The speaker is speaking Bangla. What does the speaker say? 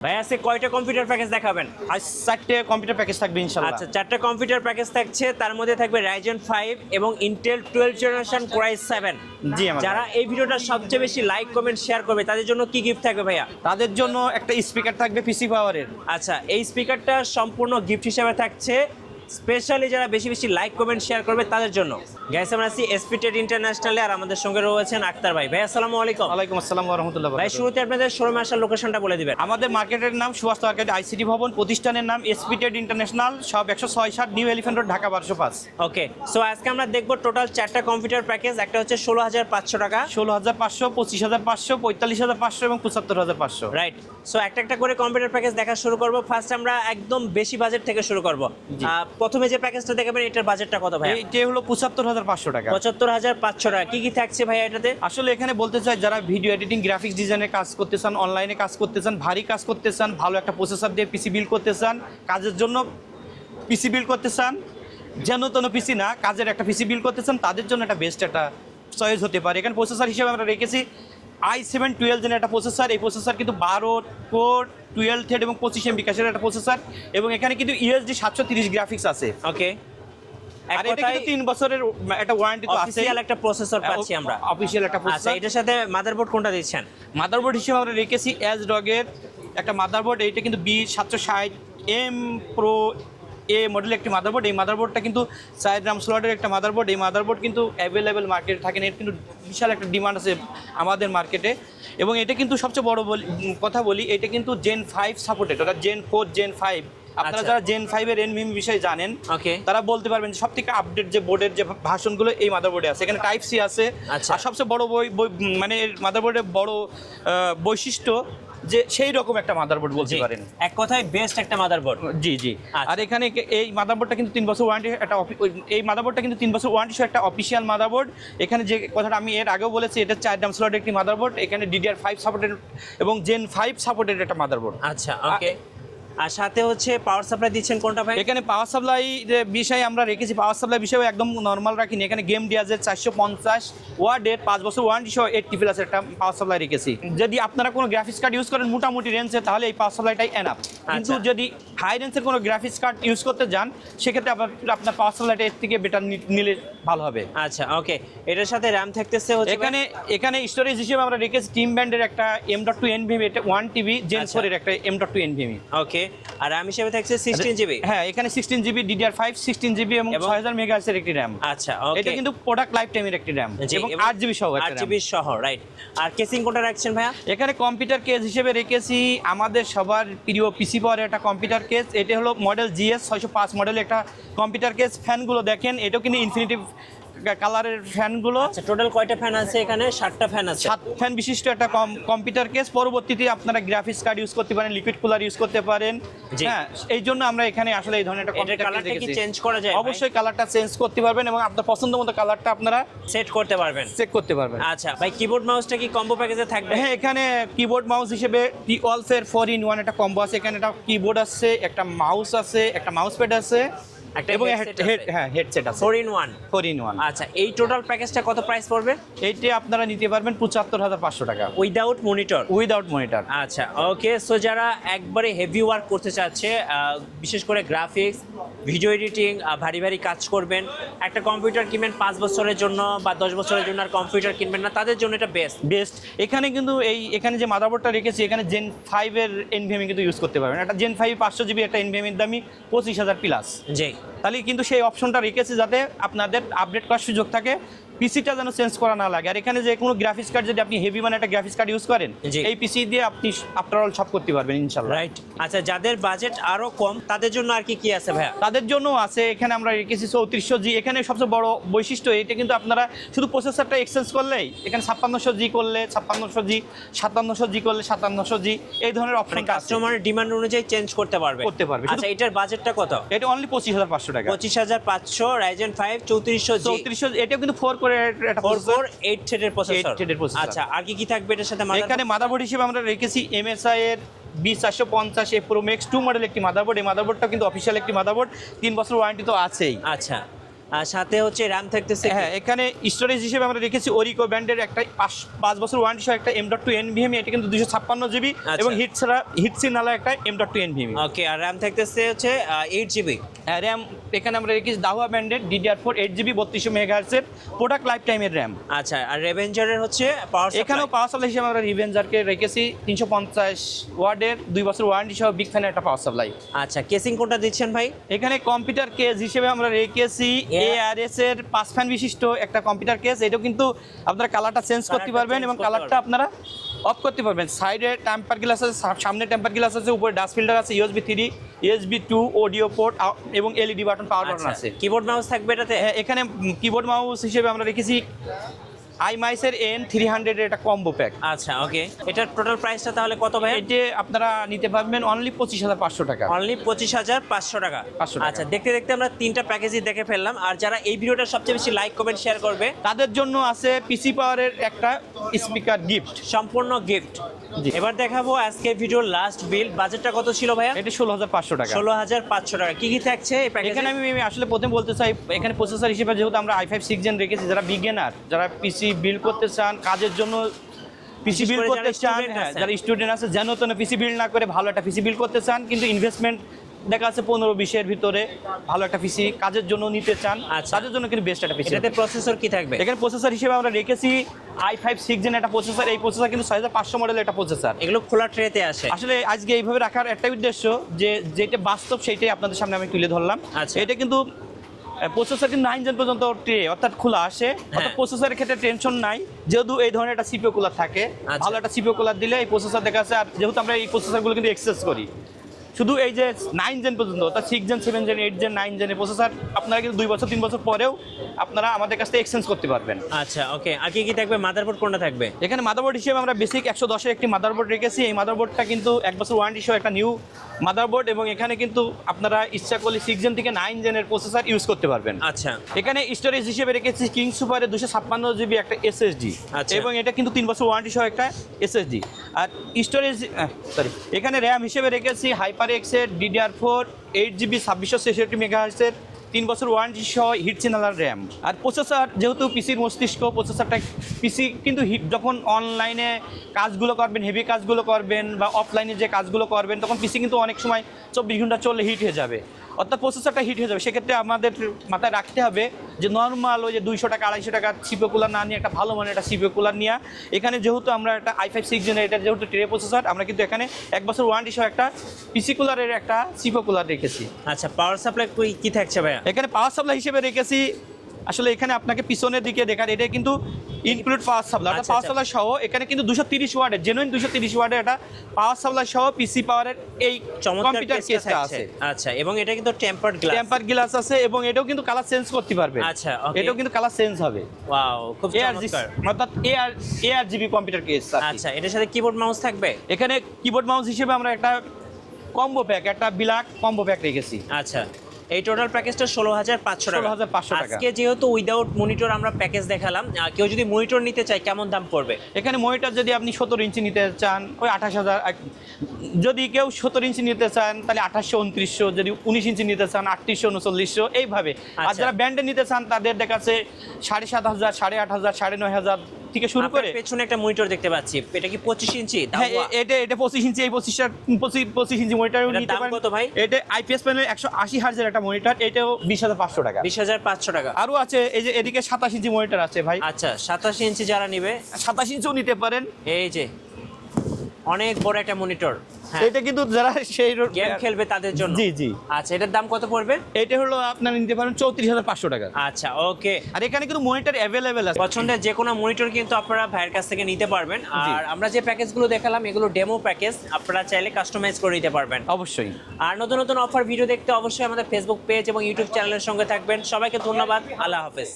ভাই আজকে কয়টা কম্পিউটার প্যাকেজ দেখাবেন? আজ 4টে কম্পিউটার প্যাকেজ থাকবে ইনশাআল্লাহ। আচ্ছা, 4টা কম্পিউটার প্যাকেজ থাকছে, তার মধ্যে থাকবে Ryzen 5 এবং Intel 12th generation Core i7। জি আমার যারা এই ভিডিওটা সবচেয়ে বেশি লাইক কমেন্ট শেয়ার করবে তাদের জন্য কি গিফট থাকবে ভাইয়া? তাদের জন্য একটা স্পিকার থাকবে পিসি পাওয়ারের। আচ্ছা, এই স্পিকারটা সম্পূর্ণ গিফট হিসেবে থাকছে, স্পেশালি যারা বেশি বেশি লাইক কমেন্ট শেয়ার করবে তাদের জন্য। গাইস, আমরা আছি এসপি টেড ইন্টারন্যাশনালে, আর আমাদের সঙ্গে রয়েছেন আক্তার ভাই। ভাই আসসালামু আলাইকুম। ওয়ালাইকুম আসসালাম ওয়া রাহমাতুল্লাহি ওয়া ভাই, বারাকাতুহু। শুরুতে আপনাদের শোরুমে আসার লোকেশনটা বলে দিবেন। আমাদের মার্কেটের নাম সুভাষ মার্কেট আইসিটি ভবন, প্রতিষ্ঠানের নাম এসপি টেড ইন্টারন্যাশনাল, সব 106/7 নিউ এলিফ্যান্ট রোড, ঢাকা 1205। ওকে, সো আজকে আমরা দেখবো টোটাল 4টা কম্পিউটার প্যাকেজ। একটা হচ্ছে 16,500 টাকা, 16,500, 25,500, 45,500 এবং 75,500। রাইট। সো একটা করে কম্পিউটার প্যাকেজ দেখা শুরু করব। ফার্স্ট আমরা একদম বেশি বাজেট থেকে শুরু করব। জি। প্রথমে যে প্যাকেজটা দেখাবেন এটার বাজেটটা কত ভাই? এইটা হলো 75,500 টাকা। 75,500 টাকা। কি কি থাকছে ভাই এটাতে? আসলে এখানে বলতে চাই, যারা ভিডিও এডিটিং, গ্রাফিক্স ডিজাইনের কাজ করতে চান, অনলাইনে কাজ করতে চান, ভারী কাজ করতে চান, ভালো একটা প্রসেসর দিয়ে পিসি বিল্ড করতে চান, কাজের জন্য পিসি বিল্ড করতে চান, যেন তেন পিসি না, কাজের একটা পিসি বিল্ড করতে চান, তাদের জন্য একটা বেস্ট একটা চয়েস হতে পারে। এখানে প্রসেসর হিসেবে আমরা রেখেছি i7 12 জেনের একটা প্রসেসর। এই প্রসেসর কিন্তু 12 কোর 12 থ্রেড এবং 25 MB ক্যাশের একটা প্রসেসর, এবং এখানে কিন্তু ইউএসডি 730 গ্রাফিক্স আছে। ওকে, আর এটা কিন্তু 3 বছরের একটা ওয়ারেন্টি তো আছে। অফিশিয়াল একটা প্রসেসর পাচ্ছি আমরা। অফিশিয়াল একটা আচ্ছা, প্রসেসর। এটার সাথে মাদারবোর্ড কোনটা দিচ্ছেন? মাদারবোর্ড হিসেবে আমরা রেখেছি অ্যাজরগের একটা মাদারবোর্ড। এইটা কিন্তু B760M Pro এ মডেলের একটি মাদারবোর্ড। এই মাদারবোর্ডটা কিন্তু 4 RAM স্লটের একটা মাদারবোর্ড। এই মাদারবোর্ড কিন্তু অ্যাভেলেবেল মার্কেটে থাকে না, এর কিন্তু বিশাল একটা ডিমান্ড আছে আমাদের মার্কেটে। এবং এটা কিন্তু সবচেয়ে বড় কথা বলি, এটা কিন্তু Gen 5 সাপোর্টেড, অর্থাৎ Gen 4 Gen 5। আপনারা যারা Gen 5 এর NVMe বিষয়ে জানেন, ওকে, তারা বলতে পারবেন যে সবথেকে আপডেট যে বোর্ডের যে ভার্সনগুলো এই মাদারবোর্ডে আছে। এখানে টাইপ সি আছে। আচ্ছা। আর সবচেয়ে বড় মানে মাদারবোর্ডের বড় বৈশিষ্ট্য যে সেই রকম একটা মাদারবোর্ড বলতে পারেন। এক কথায় বেস্ট একটা মাদারবোর্ড। জি জি। আচ্ছা। আর এখানে এই মাদারবোর্ডটা কিন্তু 3 বছর ওয়ারেন্টি একটা এই মাদারবোর্ডটা কিন্তু 3 বছর ওয়ারেন্টি সহ একটা অফিসিয়াল মাদারবোর্ড। এখানে যে কথাটা আমি এর আগেও বলেছি, এটা 4 RAM স্লটের একটি মাদারবোর্ড। এখানে DDR5 সাপোর্টেড এবং Gen 5 সাপোর্টেড একটা মাদারবোর্ড। আচ্ছা, ওকে। আর সাথে হচ্ছে পাওয়ার সাপ্লাই দিচ্ছেন কোনটা ভাই? এখানে পাওয়ার সাপ্লাই বিষয়ে আমরা রেখেছি, পাওয়ার সাপ্লাই বিষয়ে একদম নর্মাল রাখিনি। এখানে গেম ডিয়াজের 450 ওয়াটের 5 বছর ওয়ারেন্টি সহ 80+ একটা পাওয়ার সাপ্লাই রেখেছি। যদি আপনারা কোনো গ্রাফিক্স কার্ড ইউজ করেন মোটামুটি রেঞ্জে, তাহলে এই পাওয়ার সাপ্লাইটাই এনাফ। কিন্তু যদি হাই রেঞ্জের কোনো গ্রাফিক্স কার্ড ইউজ করতে যান, সেক্ষেত্রে আপনার পাওয়ার সাপ্লাইটা এর থেকে বেটার নিলে ভালো হবে। আচ্ছা, ওকে। এটার সাথে র্যাম থাকতেছে হচ্ছে এখানে স্টোরেজ হিসেবে আমরা রেখেছি টিম ব্যান্ডের একটা M.2 NVMe, এটা 1 TB Gen 4 এর একটা M.2 NVMe। ওকে। আর র্যাম হিসেবে থাকছে 16 জিবি। হ্যাঁ, এখানে 16 জিবি DDR5 16 জিবি এবং 6000 মেগাহার্টজের একটি RAM। আচ্ছা, ওকে। এটা কিন্তু প্রোডাক্ট লাইফ টাইমের একটি RAM এবং 8 জিবি সহ একটা 8 RAM। জিবি সহ, রাইট। আর কেসিং কোনটা রাখছেন ভাইয়া? এখানে কম্পিউটার কেস হিসেবে রেখেছি আমাদের সবার প্রিয় পিসি পাওয়ারের একটা কম্পিউটার কেস। এটা হলো মডেল GS 605 মডেলের একটা কম্পিউটার কেস। ফ্যানগুলো দেখেন, এটাও কিন্তু ইনফিনিটি কালারের ফ্যানগুলো। আচ্ছা, টোটাল কয়টা ফ্যান আছে এখানে? 7টা ফ্যান আছে। 7 ফ্যান বিশিষ্ট একটা কম্পিউটার কেস। পরবর্তীতে আপনারা গ্রাফিক্স কার্ড ইউজ করতে পারেন, লিকুইড কুলার ইউজ করতে পারেন। হ্যাঁ, এই জন্য আমরা এখানে আসলে এই ধরনের একটা কম্পিউটার কেস কালারটা কি রেখেছি। চেঞ্জ করা যায়? অবশ্যই কালারটা চেঞ্জ করতে পারবেন এবং আপনার পছন্দ মতো কালারটা আপনারা সেট করতে পারবেন, চেক করতে পারবেন। আচ্ছা ভাই, কিবোর্ড মাউসটা কি কম্বো প্যাকেজে থাকবে? হ্যাঁ, এখানে কিবোর্ড মাউস হিসেবে T-Wolf-এর 4-in-1 একটা কম্বো আছে। এখানে একটা কিবোর্ড আছে, একটা মাউস আছে, একটা মাউস প্যাড আছে এবং হেডসেট আছে। 4-in-1। আচ্ছা, এই টোটাল প্যাকেজটা কত প্রাইস পড়বে? এইটা আপনারা নিতে পারবেন 75,500 টাকা উইদাউট মনিটর। Without monitor. আচ্ছা, ওকে। সো যারা একবারে হেভি ওয়ার্ক করতে চাচ্ছে, বিশেষ করে গ্রাফিক্স, ভিডিও এডিটিং, ভারী ভারী কাজ করবেন, একটা কম্পিউটার কিনবেন 5 বছরের জন্য বা 10 বছরের জন্য, আর কম্পিউটার কিনবেন না, তাদের জন্য এটা বেস্ট। এখানে কিন্তু এখানে যে মাদারবোর্ডটা রেখেছি, এখানে Gen 5 এর NVMe কিন্তু ইউজ করতে পারবেন। একটা Gen 5 500 জিবি একটা NVMe এর দামই 25,000 প্লাস। জি। তাহলে কিন্তু সেই অপশনটা রেখেছি যাতে আপনাদের আপডেট করার সুযোগ থাকে, পিসিটা যেন চেঞ্জ করা না লাগে। আর এখানে যে কোনো গ্রাফিক্স কার্ড যদি আপনি হেভি মানে একটা গ্রাফিক্স কার্ড ইউজ করেন, এই পিসি দিয়ে আপনি আফটার অল সব করতে পারবেন ইনশাআল্লাহ। রাইট। আচ্ছা, যাদের বাজেট আরো কম তাদের জন্য আর কি আছে ভাইয়া? তাদের জন্য আছে এখানে আমরা রেখেছি 3400G। এখানে সবচেয়ে বড় বৈশিষ্ট্য এটা কিন্তু আপনারা শুধু প্রসেসরটা এক্সচেঞ্জ করলেই, এখানে 5600G করলে 5600G, 5700G করলে 5700G, এই ধরনের অপশন কাস্টমারের ডিমান্ড অনুযায়ী চেঞ্জ করতে পারবে। আচ্ছা, এটার বাজেটটা কত? এটা অনলি 25,500 টাকা। 25,500 Ryzen 5 3400G। এটা কিন্তু 4 করে একটা 8 থ্রেডের প্রসেসর। আচ্ছা, আর কি থাকবে এটার সাথে? এখানে মাদারবোর্ড হিসেবে আমরা রেখেছি MSI এর B450 Pro Max 2 মডেল একটি মাদারবোর্ড। এই মাদারবোর্ডটা কিন্তু অফিশিয়াল একটি মাদারবোর্ড, 3 বছর ওয়ারেন্টি তো আছেই। আচ্ছা, আর সাথে হচ্ছে র্যাম থাকতেছে হ্যাঁ, এখানে স্টোরেজ হিসেবে আমরা রেখেছি ওরিকো ব্র্যান্ডের একটা 5 বছর ওয়ারেন্টি সহ একটা M.2 NVMe, এটা কিন্তু 256 GB এবং হিটসিন নালা একটা M.2 NVMe। ওকে, আর র্যাম থাকতেছে হচ্ছে 8 GB। র্যাম এখানে আমরা রেখেছি দাহুয়া ব্র্যান্ডের DDR4 8 GB 3200 MHz এর প্রোডাক্ট লাইফ টাইমের র্যাম। আচ্ছা, আর রেভেঞ্জারের হচ্ছে পাওয়ার এখানেও পাওয়ার সাপ্লাই হিসেবে আমরা রিভেঞ্জারকে রেখেছি 350 ওয়াটের 2 বছর ওয়ারেন্টি সহ বিগ ফ্যানের একটা পাওয়ার সাপ্লাই। আচ্ছা, কেসিং কোনটা দিচ্ছেন ভাই? এখানে কম্পিউটার কেস হিসেবে আমরা রেখেছি ARS এর 5 ফ্যান বিশিষ্ট একটা কম্পিউটার কেস। এটাও কিন্তু আপনারা কালারটা চেঞ্জ করতে পারবেন এবং কালারটা আপনারা অফ করতে পারবেন। সাইডে টেম্পার গ্লাস আছে, সামনে টেম্পার গ্লাস আছে, উপরে ডাস্ট ফিল্টার আছে, USB 3, USB 2, অডিও পোর্ট এবং LED বাটন, পাওয়ার বাটন আছে। কিবোর্ড মাউস থাকবে এটাতে? এখানে কিবোর্ড মাউস হিসেবে আমরা রেখেছি iMice-এর N300 এর একটা কম্বো প্যাক। আচ্ছা, ওকে। এটার টোটাল প্রাইসটা তাহলে কত ভাই? এটি আপনারা নিতে পারবেন অনলি 25,500 টাকা। অনলি 25,500 টাকা। 500 টাকা। আচ্ছা, দেখতে দেখতে আমরা 3টা প্যাকেজই দেখে ফেললাম। আর যারা এই ভিডিওটা সবচেয়ে বেশি লাইক কমেন্ট শেয়ার করবে তাদের জন্য আছে পিসি পাওয়ারের একটা স্পিকার গিফট, সম্পূর্ণ গিফট। জি। এবার দেখাবো আজকে ভিডিওর লাস্ট বিল। বাজেটটা কত ছিল ভাইয়া? এটা 16,500 টাকা। 16,500 টাকা। কি কি থাকছে এই প্যাকেজে? এখানে আমি আসলে প্রথমে বলতে চাই, এখানে প্রসেসর হিসেবে যেহেতু আমরা i5 6 জেন রেখেছি, যারা বিগিনার, যারা পিসি বিল্ড করতে চান, কাজের জন্য পিসি বিল্ড করে করতে যারা চান, student আছে। যারা স্টুডেন্ট আছে, যেন তেন পিসি বিল্ড না করে ভালো একটা পিসি বিল্ড করতে চান, কিন্তু ইনভেস্টমেন্ট দেখা যাচ্ছে 15-20 ভিতরে ভালো একটা পিসি কাজের জন্য নিতে চান, আচ্ছা। তাদের জন্য কিন্তু বেস্ট একটা পিসি। এটাতে প্রসেসর কি থাকবে? এখানে প্রসেসর হিসেবে আমরা রেখেছি i5 6 জেন একটা প্রসেসর। এই প্রসেসর কিন্তু 6500 মডেলের একটা প্রসেসর। এগুলো খোলা ট্রেতে আসে। আসলে আজকে এইভাবে রাখার একটাই উদ্দেশ্য যে যেটা বাস্তব সেইটাই আপনাদের সামনে আমি তুলে ধরলাম। আচ্ছা। এটা কিন্তু প্রসেসর কিন্তু 9 জেন পর্যন্ত ট্রে অর্থাৎ খোলা আসে, অর্থাৎ প্রসেসরের ক্ষেত্রে টেনশন নাই, যেহেতু এই ধরনের একটা সিপিইউ কুলার থাকে। আচ্ছা। ভালো একটা সিপিইউ কুলার দিলে এই প্রসেসর দেখা যাচ্ছে, আর যেহেতু আমরা এই প্রসেসরগুলো কিন্তু এক্সেস করি শুধু এই যে 9 জেন পর্যন্ত, অর্থাৎ 6 জেন 7 জেন 8 জেন 9 জেনের প্রসেসর আপনারা কিন্তু 2 বছর 3 বছর পরেও আপনারা আমাদের কাছ থেকে এক্সচেঞ্জ করতে পারবেন। আচ্ছা, ওকে। আর কি কি থাকবে? মাদারবোর্ড কোনটা থাকবে? এখানে মাদারবোর্ড হিসেবে আমরা বেসিক 110 এর একটি মাদারবোর্ড রেখেছি। এই মাদারবোর্ডটা কিন্তু 1 বছর ওয়ারেন্টি সহ একটা নিউ মাদারবোর্ড, এবং এখানে কিন্তু আপনারা ইচ্ছা করলে 6 জেন থেকে 9 জেনের প্রসেসর ইউজ করতে পারবেন। আচ্ছা, এখানে স্টোরেজ হিসেবে রেখেছি কিং সুপারের 256 GB একটা SSD, আচ্ছা। এবং এটা কিন্তু 3 বছর ওয়ারেন্টি সহ একটা SSD। আর স্টোরেজ এখানে র্যাম হিসেবে রেখেছি HyperX এর DDR4 8 GB 2666 MHz এর 3 বছর ওয়ারেন্টি সহ হিটসিনালার র্যাম। আর প্রসেসর যেহেতু পিসির মস্তিষ্ক, প্রসেসরটা পিসি কিন্তু যখন অনলাইনে কাজগুলো করবেন, হেভি কাজগুলো করবেন বা অফলাইনে যে কাজগুলো করবেন, তখন পিসি কিন্তু অনেক সময় 24 ঘন্টা চললে হিট হয়ে যাবে, অর্থাৎ প্রসেসরটা হিট হয়ে যাবে। সেক্ষেত্রে আমাদের মাথায় রাখতে হবে যে নর্মাল ওই যে 200 টাকা 250 টাকা সিপিইউ কুলার না নিয়ে একটা ভালো মানের একটা সিপিইউ কুলার নিয়ে, এখানে যেহেতু আমরা একটা i5 6 জেনের এটা যেহেতু ট্রে প্রসেসর, আমরা কিন্তু এখানে 1 বছর ওয়ারেন্টি সহ একটা পিসি কুলারের একটা সিপিইউ কুলার রেখেছি। আচ্ছা, পাওয়ার সাপ্লাই কি থাকছে ভাইয়া? এখানে পাওয়ার সাপ্লাই হিসেবে রেখেছি, আসলে এখানে আপনাকে পিছনের দিকে দেখার, এটা কিন্তু ইনক্লুড পাওয়ার সাপ্লাই। আচ্ছা, পাওয়ার সাপ্লাই সহ এখানে কিন্তু 230 ওয়াটের জেনুইন 230 ওয়াটের একটা পাওয়ার সাপ্লাই সহ পিসি পাওয়ারের এই কম্পিউটার কেসটা আছে। আচ্ছা, এবং এটা কিন্তু টেম্পারড গ্লাস। টেম্পার গ্লাস আছে, এবং এটাও কিন্তু কালার চেঞ্জ করতে পারবেন। আচ্ছা, ওকে। এটাও কিন্তু কালার চেঞ্জ হবে। ওয়াও, খুব চমৎকার। অর্থাৎ ARGB কম্পিউটার কেস। আচ্ছা, এটার সাথে কিবোর্ড মাউস থাকবে? এখানে কিবোর্ড মাউস হিসেবে আমরা একটা কম্বো প্যাক, একটা ব্ল্যাক কম্বো প্যাক রেখেছি। আচ্ছা, এই টোটাল প্যাকেজটা 16,500 টাকা। 16,500 টাকা। আজকে যেহেতু উইদাউট মনিটর আমরা প্যাকেজ দেখালাম, কেউ যদি মনিটর নিতে চায় কেমন দাম পড়বে? এখানে মনিটর যদি আপনি 17 ইঞ্চি নিতে চান ওই 28,000, যদি কেউ 17 ইঞ্চি নিতে চান তাহলে 2800 2900, যদি 19 ইঞ্চি নিতে চান 3800 3900 এইভাবে। আর আচ্ছা। যারা ব্র্যান্ডে নিতে চান তাদের দেখাচ্ছে 7,500 8,500 9,500 থেকে শুরু করে। আপনার পেছনে একটা মনিটর দেখতে পাচ্ছি, এটা কি 25 ইঞ্চি? হ্যাঁ, এটা 25 ইঞ্চি, এই 25 ইঞ্চি মনিটর এটার নিতে দাম পারেন। কত ভাই? এটা IPS প্যানেল 180 হার্জের একটা মনিটর, এটাও 20,500 টাকা। 20,500 টাকা। আরও আছে, এই যে এদিকে 27 ইঞ্চি মনিটর আছে ভাই। আচ্ছা, 27 ইঞ্চি যারা নেবে 27 ইঞ্চিও নিতে পারেন। এই যে অনেক বড় একটা মনিটর। হ্যাঁ, এটা কিন্তু যারা সেই গেম খেলবে তাদের জন্য। জি জি। আচ্ছা, এটার দাম কত পড়বে? এটা হলো আপনারা নিতে পারেন 34,500 টাকা। আচ্ছা, ওকে। আর এখানে কিন্তু মনিটর অ্যাভেলেবেল আছে, পছন্দের যে কোনো মনিটর কিন্তু আপনারা ভাইয়ের কাছ থেকে নিতে পারবেন। আর আমরা যে প্যাকেজগুলো দেখালাম এগুলো ডেমো প্যাকেজ, আপনারা চাইলে কাস্টমাইজ করে নিতে পারবেন। অবশ্যই। আর নতুন নতুন অফার ভিডিও দেখতে অবশ্যই আমাদের ফেসবুক পেজ এবং ইউটিউব চ্যানেলের সঙ্গে থাকবেন। সবাইকে ধন্যবাদ। আল্লাহ হাফেজ।